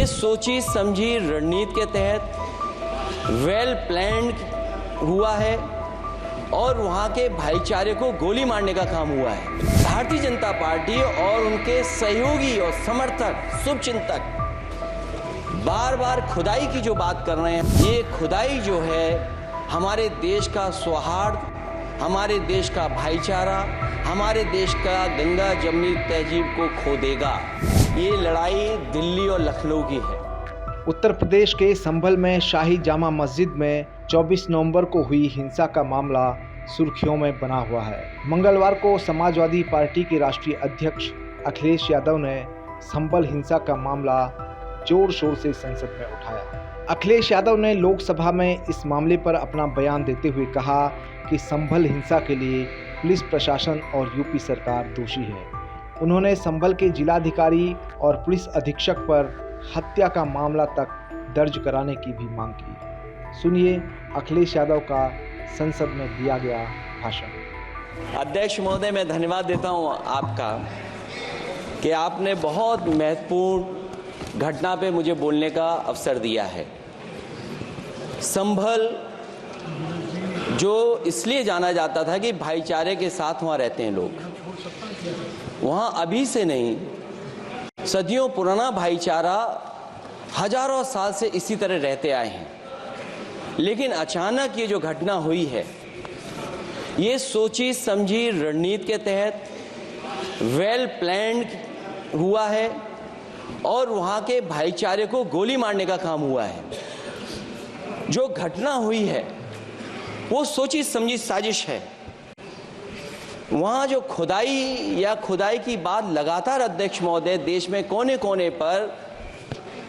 ये सोची समझी रणनीति के तहत वेल प्लान्ड हुआ है और वहां के भाईचारे को गोली मारने का काम हुआ है। भारतीय जनता पार्टी और उनके सहयोगी और समर्थक शुभचिंतक बार बार खुदाई की जो बात कर रहे हैं, ये खुदाई जो है हमारे देश का सौहार्द, हमारे देश का भाईचारा, हमारे देश का गंगा जमनी तहजीब को खो देगा। ये लड़ाई दिल्ली और लखनऊ की है। उत्तर प्रदेश के संभल में शाही जामा मस्जिद में 24 नवंबर को हुई हिंसा का मामला सुर्खियों में बना हुआ है। मंगलवार को समाजवादी पार्टी के राष्ट्रीय अध्यक्ष अखिलेश यादव ने संभल हिंसा का मामला जोर शोर से संसद में उठाया। अखिलेश यादव ने लोकसभा में इस मामले पर अपना बयान देते हुए कहा कि संभल हिंसा के लिए पुलिस प्रशासन और यूपी सरकार दोषी है। उन्होंने संभल के जिलाधिकारी और पुलिस अधीक्षक पर हत्या का मामला तक दर्ज कराने की भी मांग की। सुनिए अखिलेश यादव का संसद में दिया गया भाषण। अध्यक्ष महोदय, मैं धन्यवाद देता हूं आपका कि आपने बहुत महत्वपूर्ण घटना पे मुझे बोलने का अवसर दिया है। संभल जो इसलिए जाना जाता था कि भाईचारे के साथ वहाँ रहते हैं लोग, वहाँ अभी से नहीं, सदियों पुराना भाईचारा हजारों साल से इसी तरह रहते आए हैं। लेकिन अचानक ये जो घटना हुई है, ये सोची समझी रणनीति के तहत वेल प्लान्ड हुआ है और वहाँ के भाईचारे को गोली मारने का काम हुआ है। जो घटना हुई है वो सोची समझी साजिश है। वहाँ जो खुदाई की बात लगातार अध्यक्ष महोदय देश में कोने कोने पर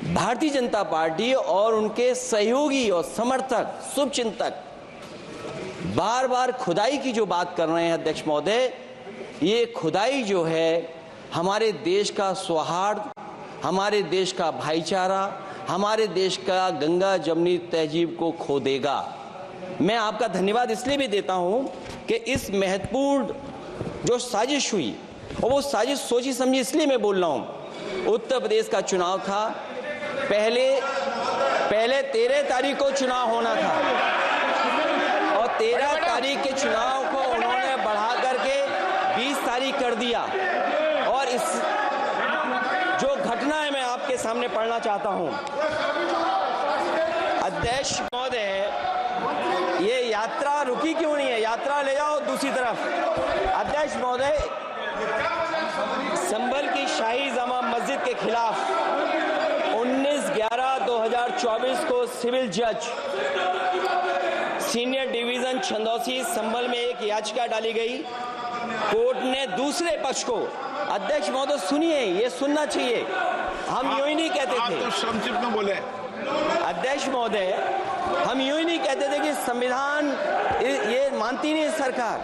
भारतीय जनता पार्टी और उनके सहयोगी और समर्थक शुभचिंतक बार बार खुदाई की जो बात कर रहे हैं अध्यक्ष महोदय, ये खुदाई जो है हमारे देश का सौहार्द, हमारे देश का भाईचारा, हमारे देश का गंगा जमनी तहजीब को खो देगा। मैं आपका धन्यवाद इसलिए भी देता हूं कि इस महत्वपूर्ण जो साजिश हुई, और वो साजिश सोची समझी इसलिए मैं बोल रहा हूं। उत्तर प्रदेश का चुनाव था, पहले 13 तारीख को चुनाव होना था और 13 तारीख के चुनाव को उन्होंने बढ़ा करके 20 तारीख कर दिया। और इस जो घटना है मैं आपके सामने पढ़ना चाहता हूं। अध्यक्ष महोदय, ये यात्रा रुकी क्यों नहीं है? यात्रा ले जाओ दूसरी तरफ। अध्यक्ष महोदय, संभल की शाही जामा मस्जिद के खिलाफ 19/11/2024 को सिविल जज सीनियर डिवीजन छंदौसी संभल में एक याचिका डाली गई। कोर्ट ने दूसरे पक्ष को, अध्यक्ष महोदय सुनिए, ये सुनना चाहिए, हम यूं ही नहीं कहते थे। आप तो संक्षिप्त में बोले। अध्यक्ष महोदय, हम यूं ही नहीं कहते थे कि संविधान ये मानती नहीं सरकार।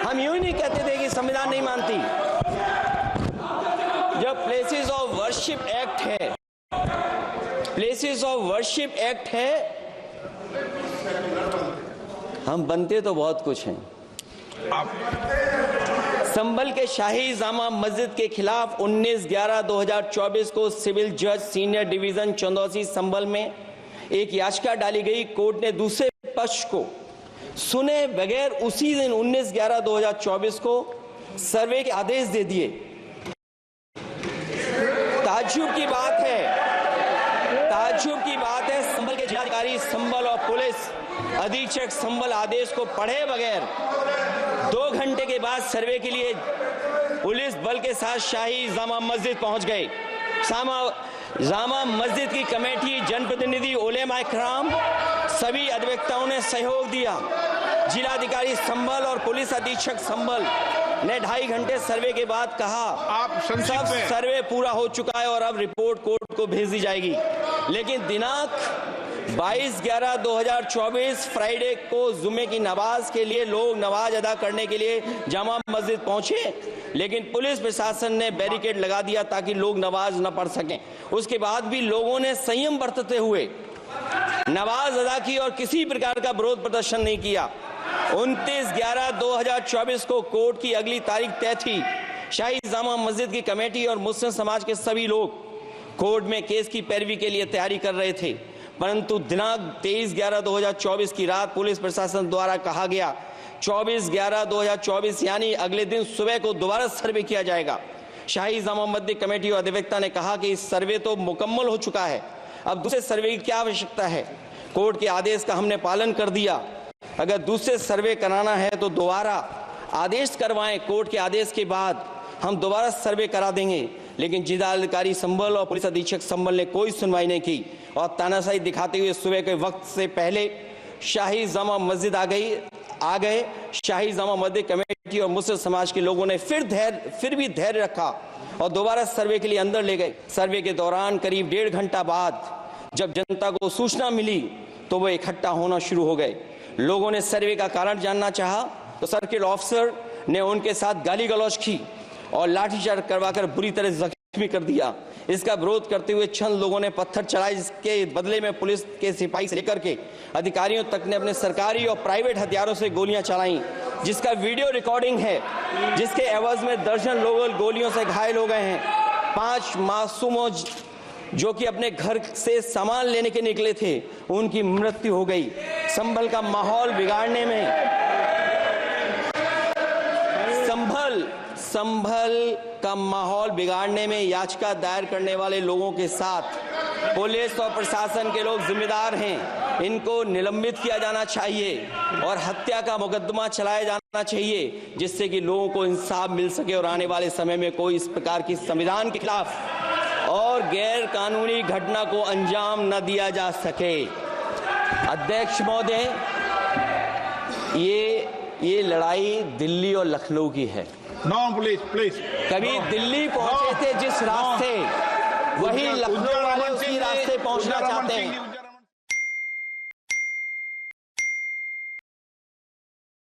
हम यूं ही नहीं कहते थे कि संविधान नहीं मानती। जब प्लेसेस ऑफ वर्शिप एक्ट है, प्लेसेस ऑफ वर्शिप एक्ट है, हम बनते तो बहुत कुछ हैं। संभल के शाही जामा मस्जिद के खिलाफ 19/11/2024 को सिविल जज सीनियर डिवीजन चंदौसी संभल में एक याचिका डाली गई। कोर्ट ने दूसरे पक्ष को सुने बगैर उसी दिन 19/11/2024 को सर्वे के आदेश दे दिए। ताज्जुब की बात है, संभल के जिलाधिकारी संभल और पुलिस अधीक्षक संभल आदेश को पढ़े बगैर 2 घंटे के बाद सर्वे के लिए पुलिस बल के साथ शाही जामा मस्जिद पहुंच गए। जामा मस्जिद की कमेटी, जनप्रतिनिधि, उलेमा इकराम, सभी अधिवक्ताओं ने सहयोग दिया। जिलाधिकारी संभल और पुलिस अधीक्षक संभल ने 2.5 घंटे सर्वे के बाद कहा, आप सब सर्वे पूरा हो चुका है और अब रिपोर्ट कोर्ट को भेज दी जाएगी। लेकिन दिनांक 22/11/2024 फ्राइडे को जुमे की नमाज के लिए लोग नमाज अदा करने के लिए जामा मस्जिद पहुंचे, लेकिन पुलिस प्रशासन ने बैरिकेड लगा दिया ताकि लोग नमाज न पढ़ सकें। उसके बाद भी लोगों ने संयम बरतते हुए नमाज अदा की और किसी प्रकार का विरोध प्रदर्शन नहीं किया। 29/11/2024 को कोर्ट की अगली तारीख तय थी। शाही जामा मस्जिद की कमेटी और मुस्लिम समाज के सभी लोग कोर्ट में केस की पैरवी के लिए तैयारी कर रहे थे, परंतु दिनांक 23/11/2024 की रात पुलिस प्रशासन द्वारा कहा गया 24/11/2024 यानी अगले दिन सुबह को दोबारा सर्वे किया जाएगा। शाही जामा मस्जिद कमेटी और अधिवक्ता ने कहा कि इस सर्वे तो मुकम्मल हो चुका है, अब दूसरे सर्वे की क्या आवश्यकता है। कोर्ट के आदेश का हमने पालन कर दिया, अगर दूसरे सर्वे कराना है तो दोबारा आदेश करवाएं, कोर्ट के आदेश के बाद हम दोबारा सर्वे करा देंगे। लेकिन जिलाधिकारी संभल और पुलिस अधीक्षक संभल ने कोई सुनवाई नहीं की और तानाशाही दिखाते हुए सुबह के वक्त से पहले शाही जामा मस्जिद आ गए। शाही जामा मस्जिद कमेटी और मुस्लिम समाज के लोगों ने फिर भी धैर्य रखा और दोबारा सर्वे के लिए अंदर ले गए। सर्वे के दौरान करीब 1.5 घंटा बाद जब जनता को सूचना मिली तो वो इकट्ठा होना शुरू हो गए। लोगों ने सर्वे का कारण जानना चाहा तो सर्किल ऑफिसर ने उनके साथ गाली गलौज की और लाठीचार्ज करवाकर बुरी तरह जख्मी कर दिया। इसका विरोध करते हुए चंद लोगों ने पत्थर चलाए, जिसके बदले में पुलिस के सिपाही से लेकर के अधिकारियों तक ने अपने सरकारी और प्राइवेट हथियारों से गोलियां चलाईं, जिसका वीडियो रिकॉर्डिंग है, जिसके एवज में दर्जन लोग गोलियों से घायल हो गए हैं। 5 मासूमों जो कि अपने घर से सामान लेने के निकले थे, उनकी मृत्यु हो गई। संभल का माहौल बिगाड़ने में संभल का माहौल बिगाड़ने में याचिका दायर करने वाले लोगों के साथ पुलिस और प्रशासन के लोग जिम्मेदार हैं। इनको निलंबित किया जाना चाहिए और हत्या का मुकदमा चलाया जाना चाहिए, जिससे कि लोगों को इंसाफ मिल सके और आने वाले समय में कोई इस प्रकार की संविधान के खिलाफ और गैर कानूनी घटना को अंजाम न दिया जा सके। अध्यक्ष महोदय, ये लड़ाई दिल्ली और लखनऊ की है। No, please. कभी दिल्ली पहुंचे थे जिस रास्ते, वही लखनऊ वाले उसी रास्ते पहुंचना चाहते हैं।